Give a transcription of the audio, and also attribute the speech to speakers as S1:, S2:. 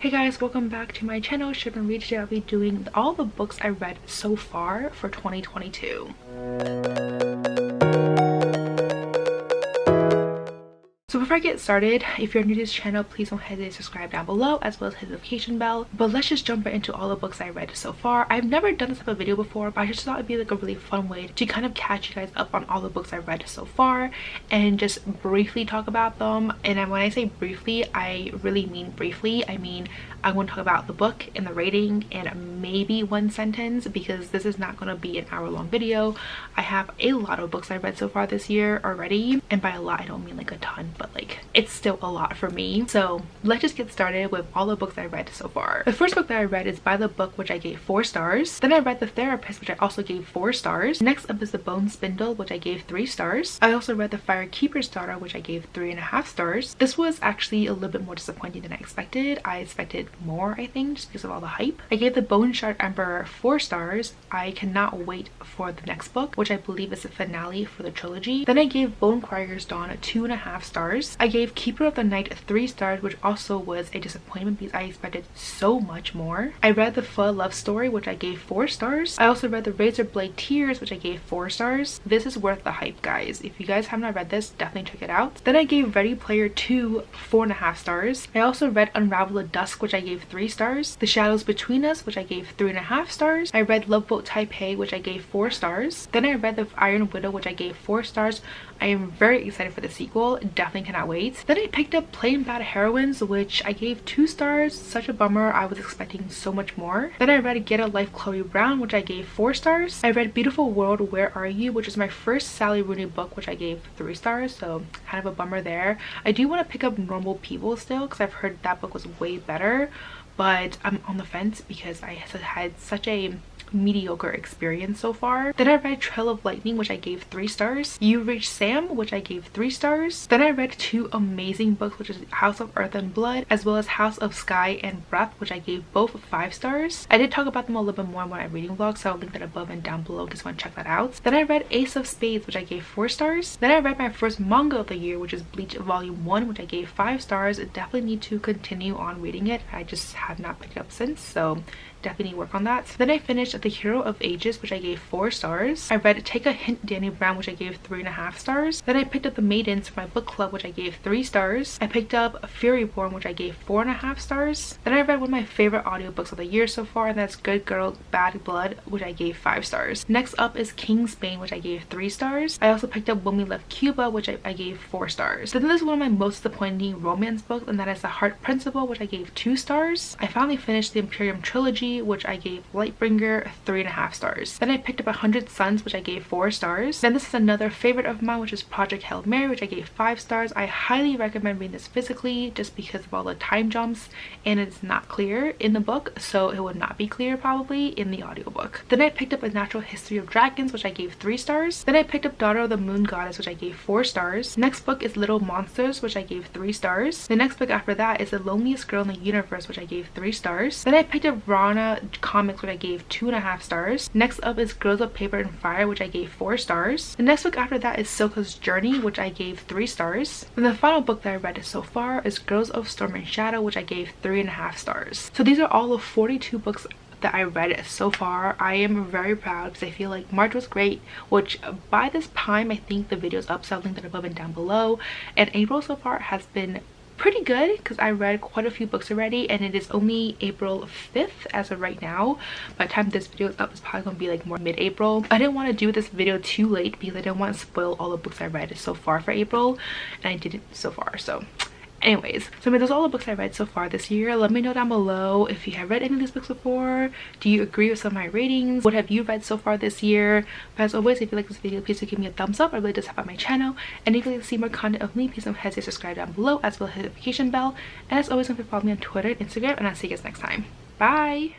S1: Hey guys, welcome back to my channel, Ship and Read. Today I'll be doing all the books I read so far for 2022. So before I get started, if you're new to this channel, please don't hesitate to subscribe down below as well as hit the notification bell. But let's just jump right into all the books I read so far. I've never done this type of video before, but I just thought it'd be like a really fun way to kind of catch you guys up on all the books I read so far and just briefly talk about them. And when I say briefly, I really mean briefly. I mean, I want to talk about the book and the rating and maybe one sentence, because this is not going to be an hour-long video. I have a lot of books I read so far this year already, and by a lot I don't mean like a ton, but like it's still a lot for me. So let's just get started with all the books I read so far. The first book that I read is By the Book, which I gave 4 stars. Then I read The Therapist, which I also gave 4 stars. Next up is The Bone Spindle, which I gave 3 stars. I also read The Firekeeper's Daughter, which I gave 3.5 stars. This was actually a little bit more disappointing than I expected. I expected more, I think, just because of all the hype. I gave The Bone Shard Emperor 4 stars. I cannot wait for the next book, which I believe is the finale for the trilogy. Then I gave Bone Crier's Dawn 2.5 stars. I gave Keeper of the Night 3 stars, which also was a disappointment because I expected so much more. I read The Pho Love Story, which I gave 4 stars. I also read The Razorblade Tears, which I gave 4 stars. This is worth the hype, guys. If you guys have not read this, definitely check it out. Then I gave Ready Player 2 4.5 stars. I also read Unravel the Dusk, which I gave 3 stars. The Shadows Between Us, which I gave 3.5 stars. I read Love Boat Taipei, which I gave 4 stars. Then I read The Iron Widow, which I gave 4 stars. I am very excited for the sequel. Definitely cannot wait. Then I picked up Plain Bad Heroines, which I gave 2 stars. Such a bummer. I was expecting so much more. Then I read Get a Life Chloe Brown, which I gave 4 stars. I read Beautiful World, Where Are You, which is my first Sally Rooney book, which I gave 3 stars. So kind of a bummer there. I do want to pick up Normal People still, because I've heard that book was way better, but I'm on the fence because I had such a mediocre experience so far. Then I read Trail of Lightning, which I gave 3 stars. You Reach Sam, which I gave 3 stars. Then I read 2 amazing books, which is House of Earth and Blood as well as House of Sky and Breath, which I gave both 5 stars. I did talk about them a little bit more in my reading vlog, so I'll link that above and down below. Just want to check that out. Then I read Ace of Spades, which I gave 4 stars. Then I read my first manga of the year, which is Bleach Volume 1, which I gave 5 stars. I definitely need to continue on reading it. I just have not picked it up since, so definitely need to work on that. Then I finished The Hero of Ages, which I gave 4 stars. I read Take a Hint, Danny Brown, which I gave 3.5 stars. Then I picked up The Maidens for my book club, which I gave 3 stars. I picked up Furyborn, which I gave 4.5 stars. Then I read one of my favorite audiobooks of the year so far, and that's Good Girl Bad Blood, which I gave 5 stars. Next up is Kingsbane, which I gave 3 stars. I also picked up When We Left Cuba, which I gave 4 stars. Then this is one of my most disappointing romance books, and that is The Heart Principle, which I gave 2 stars. I finally finished the Imperium Trilogy, which I gave Lightbringer 3.5 stars. Then I picked up 100 Suns, which I gave 4 stars. Then this is another favorite of mine, which is Project Hail Mary, which I gave 5 stars. I highly recommend reading this physically just because of all the time jumps, and it's not clear in the book, so it would not be clear probably in the audiobook. Then I picked up A Natural History of Dragons, which I gave 3 stars. Then I picked up Daughter of the Moon Goddess, which I gave 4 stars. Next book is Little Monsters, which I gave 3 stars. The next book after that is The Loneliest Girl in the Universe, which I gave 3 stars. Then I picked up Rana Comics, which I gave 2.5 stars. Next up is Girls of Paper and Fire, which I gave 4 stars. The next book after that is Silka's Journey, which I gave 3 stars. And the final book that I read so far is Girls of Storm and Shadow, which I gave 3.5 stars. So these are all of 42 books that I read so far. I am very proud because I feel like March was great, which by this time I think the video's up, so I'll link that above and down below. And April so far has been pretty good because I read quite a few books already, and it is only April 5th as of right now. By the time this video is up, it's probably gonna be like more mid-April. I didn't want to do this video too late because I didn't want to spoil all the books I read so far for April, and I didn't so far. So anyways, so those are all the books I read so far this year. Let me know down below if you have read any of these books before. Do you agree with some of my ratings? What have you read so far this year? But as always, if you like this video, please do give me a thumbs up. I really does help out my channel. And if you'd like to see more content of me, please don't hesitate to subscribe down below as well as hit the notification bell. And as always, don't forget to follow me on Twitter and Instagram, and I'll see you guys next time. Bye!